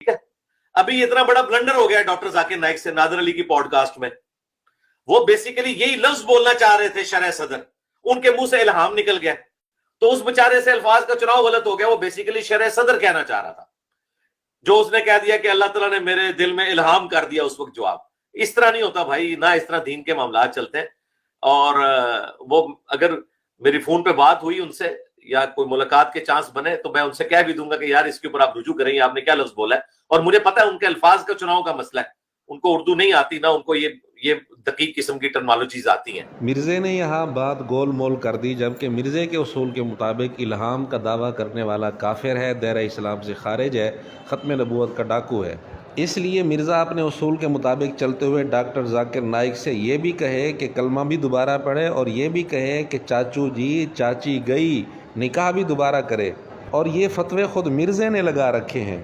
ठीक है। अभी इतना बड़ा ब्लंडर हो गया डॉक्टर जाकिर नाइक से नादर अली की पॉडकास्ट में। वो बेसिकली यही लफ्ज बोलना चाह रहे थे शरह सदर, उनके मुंह से इल्हाम निकल गया, तो उस बेचारे से अल्फाज का चुनाव गलत हो गया। वो बेसिकली शरह सदर कहना चाह रहा था, जो उसने कह दिया कि अल्लाह ताला ने मेरे दिल में इल्हाम कर दिया उस वक्त जवाब। इस तरह नहीं होता भाई, ना इस तरह दीन के मामला चलते हैं। और वो अगर मेरी फोन पे बात हुई उनसे या कोई मुलाकात के चांस बने तो मैं उनसे कह भी दूंगा कि यार इसके ऊपर आप रुजू करें, आपने क्या लफ्ज बोला है। और मुझे पता है उनके अल्फाज का चुनाव का मसला है, उनको उर्दू नहीं आती, ना उनको ये दकीक किस्म की टर्मिनोलॉजीज आती हैं। मिर्ज़े ने यहाँ बात गोल मोल कर दी, जबकि मिर्ज़े के उसूल के मुताबिक इल्हाम का दावा करने वाला काफिर है, दायरा इस्लाम से खारिज है, ख़त्म नबूवत का डाकू है। इसलिए मिर्ज़ा अपने उसूल के मुताबिक चलते हुए डॉक्टर जाकिर नाइक से ये भी कहे कि कलमा भी दोबारा पढ़े, और ये भी कहे कि चाचू जी चाची गई निकाह भी दोबारा करे, और ये फतवे ख़ुद मिर्ज़े ने लगा रखे हैं।